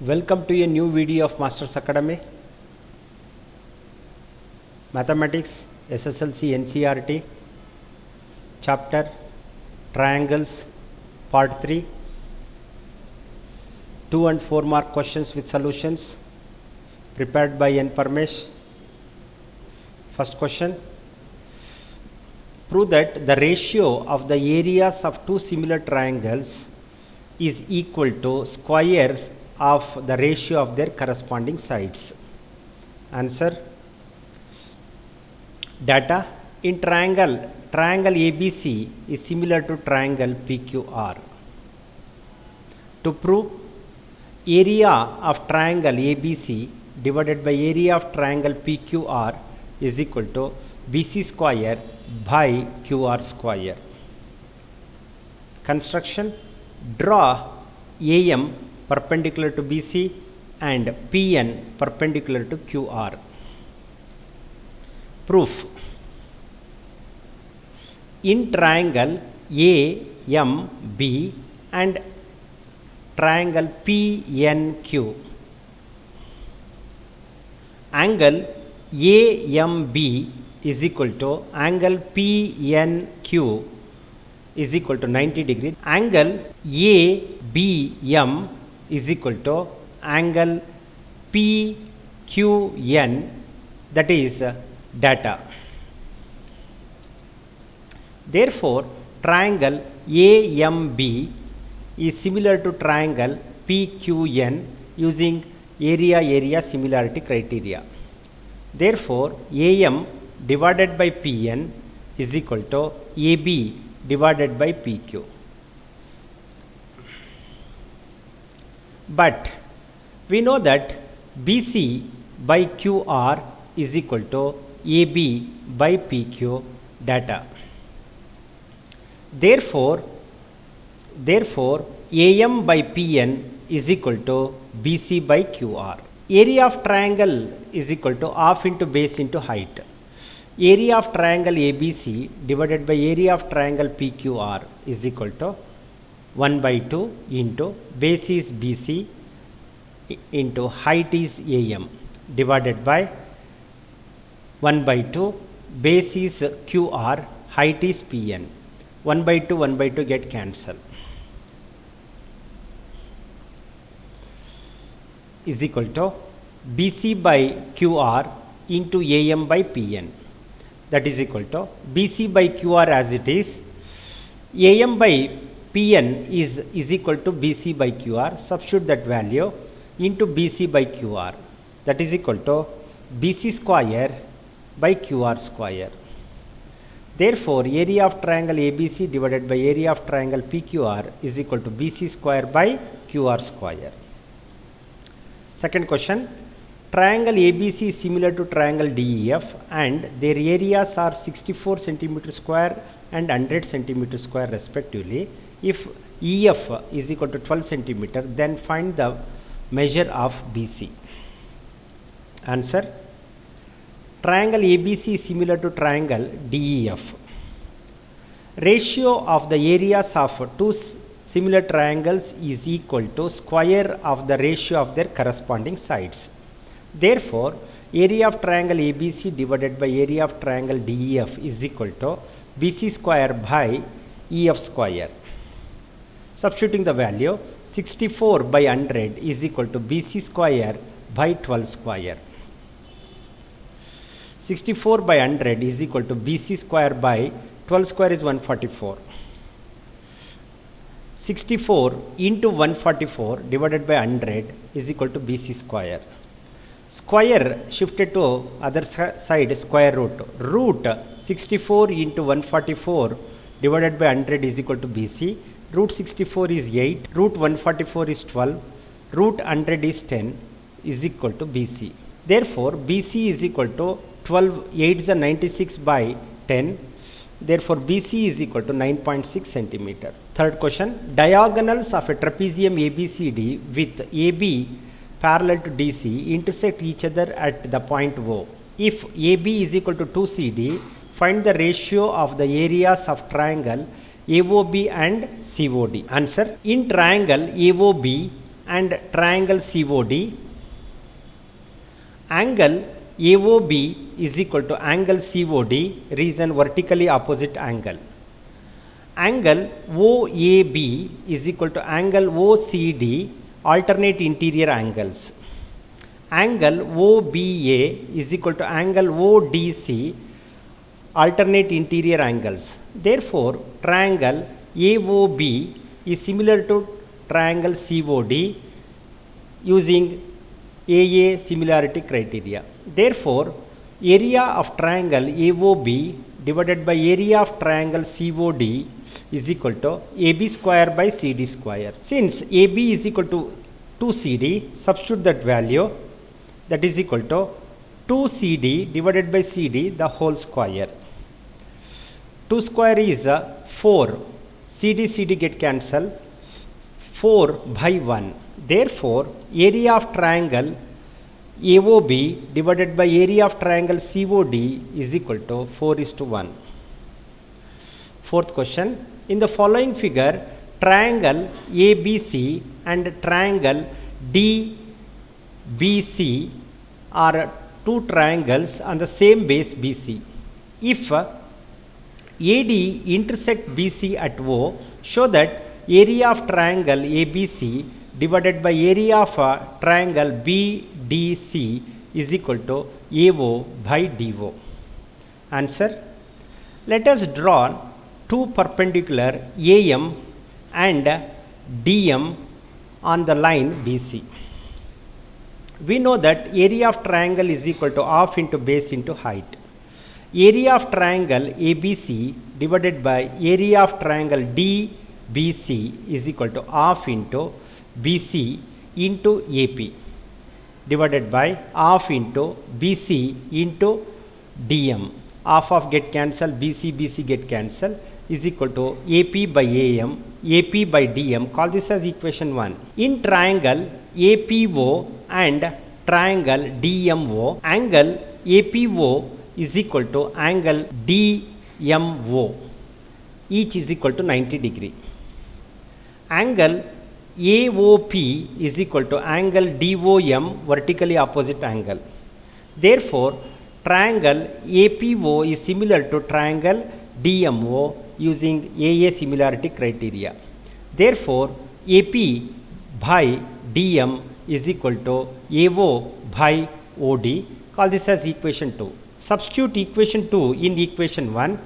Welcome to a new video of Masters Academy. Mathematics, SSLC, NCERT, Chapter Triangles, Part 3. 2 and 4 mark questions with solutions prepared by N. Parmesh. First question. Prove that the ratio of the areas of two similar triangles is equal to squares of the ratio of their corresponding sides. Answer. Data. In triangle ABC is similar to triangle PQR. To prove, area of triangle ABC divided by area of triangle PQR is equal to BC square by QR square. Construction. Draw AM perpendicular to BC and PN perpendicular to QR. Proof. In triangle AMB and triangle PNQ, angle AMB is equal to angle PNQ is equal to 90 degree. Angle ABM is equal to angle PQN, that is data. Therefore, triangle AMB is similar to triangle PQN using area similarity criteria. Therefore, AM divided by PN is equal to AB divided by PQ. But we know that BC by QR is equal to AB by PQ data. Therefore, AM by PN is equal to BC by QR. Area of triangle is equal to half into base into height. Area of triangle ABC divided by area of triangle PQR is equal to 1 by 2 into base is BC into height is AM divided by 1 by 2 base is QR, height is PN. 1 by 2 get cancelled. Is equal to BC by QR into AM by PN. That is equal to BC by QR as it is. AM by PN is equal to BC by QR. Substitute that value into BC by QR. That is equal to BC square by QR square. Therefore, area of triangle ABC divided by area of triangle PQR is equal to BC square by QR square. Second question. Triangle ABC is similar to triangle DEF and their areas are 64 cm square and 100 cm square respectively. If EF is equal to 12 cm, then find the measure of BC. Answer. Triangle ABC is similar to triangle DEF. Ratio of the areas of two similar triangles is equal to square of the ratio of their corresponding sides. Therefore, area of triangle ABC divided by area of triangle DEF is equal to BC square by EF square. Substituting the value, 64 by 100 is equal to BC square by 12 square. 64 by 100 is equal to BC square by 12 square is 144. 64 into 144 divided by 100 is equal to BC square. Square shifted to other side square root. Root 64 into 144 divided by 100 is equal to BC. Root 64 is 8. Root 144 is 12. Root 100 is 10 is equal to BC. Therefore, BC is equal to 12. 8 is a 96 by 10. Therefore, BC is equal to 9.6 centimeter. Third question. Diagonals of a trapezium ABCD with AB parallel to DC intersect each other at the point O. If AB is equal to 2CD, find the ratio of the areas of triangle AOB and COD. Answer. In triangle AOB, and triangle COD. Angle AOB is equal to angle COD, reason vertically opposite angle. Angle OAB is equal to angle OCD, alternate interior angles. Angle OBA is equal to angle ODC, alternate interior angles. Therefore, triangle AOB is similar to triangle COD using AA similarity criteria. Therefore, area of triangle AOB divided by area of triangle COD is equal to AB square by CD square. Since AB is equal to 2CD, substitute that value, that is equal to 2CD divided by CD the whole square. 2 square is 4. CD get cancelled. 4 by 1. Therefore, area of triangle AOB divided by area of triangle COD is equal to 4:1. Fourth question. In the following figure, triangle ABC and triangle DBC are two triangles on the same base BC. If AD intersect BC at O, show that area of triangle ABC divided by area of triangle BDC is equal to AO by DO. Answer. Let us draw two perpendicular AM and DM on the line BC. We know that area of triangle is equal to half into base into height. Area of triangle ABC divided by area of triangle DBC is equal to half into BC into AP divided by half into BC into DM. Half of get cancelled, BC get cancelled, is equal to AP by AM, AP by DM. Call this as equation 1. In triangle APO and triangle DMO, angle APO is equal to angle DMO, each is equal to 90 degree. Angle AOP is equal to angle DOM, vertically opposite angle. Therefore, triangle APO is similar to triangle DMO using AA similarity criteria. Therefore, AP by DM is equal to AO by OD. Call this as equation 2. Substitute equation 2 in equation 1.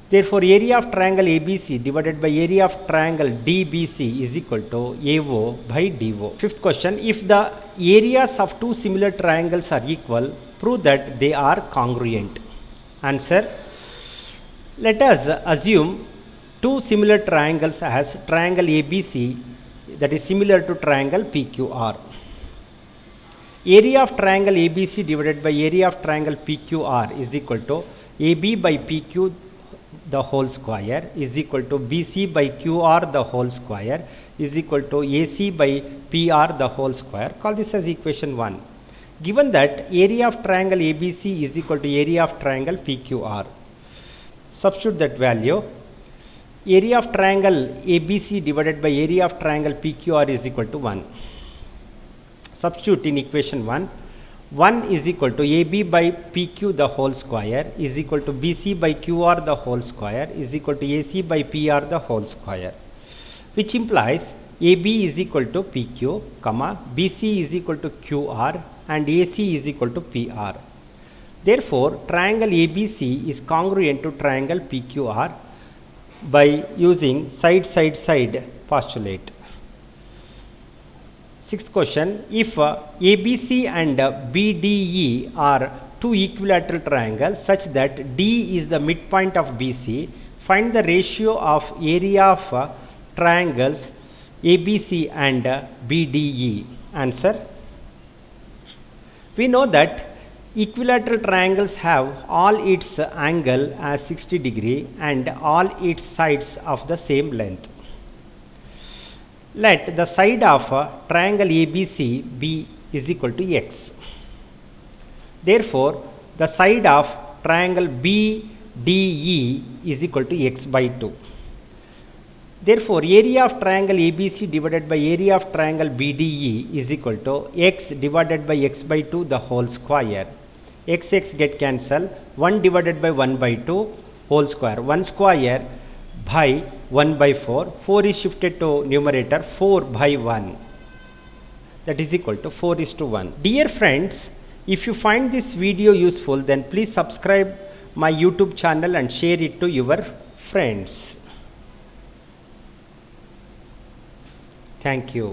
Therefore, area of triangle ABC divided by area of triangle DBC is equal to AO by DO. Fifth question. If the areas of two similar triangles are equal, prove that they are congruent. Answer. Let us assume two similar triangles as triangle ABC, that is similar to triangle PQR. Area of triangle ABC divided by area of triangle PQR is equal to AB by PQ the whole square is equal to BC by QR the whole square is equal to AC by PR the whole square. Call this as equation 1. Given that area of triangle ABC is equal to area of triangle PQR, substitute that value. Area of triangle ABC divided by area of triangle PQR is equal to 1. Substitute in equation 1. 1 is equal to AB by PQ the whole square is equal to BC by QR the whole square is equal to AC by PR the whole square, which implies AB is equal to PQ, BC is equal to QR and AC is equal to PR. Therefore, triangle ABC is congruent to triangle PQR by using side postulate. Sixth question. If ABC and BDE are two equilateral triangles such that D is the midpoint of BC, find the ratio of area of triangles ABC and BDE. Answer. We know that equilateral triangles have all its angle as 60 degree and all its sides of the same length. Let the side of triangle ABC be is equal to x. Therefore, the side of triangle BDE is equal to x by 2. Therefore, area of triangle ABC divided by area of triangle BDE is equal to x divided by x by 2 the whole square. X get cancelled. 1 divided by 1 by 2 whole square. 1 square by 1 by 4. 4 is shifted to numerator. 4 by 1. That is equal to 4:1. Dear friends, if you find this video useful, then please subscribe my YouTube channel and share it to your friends. Thank you.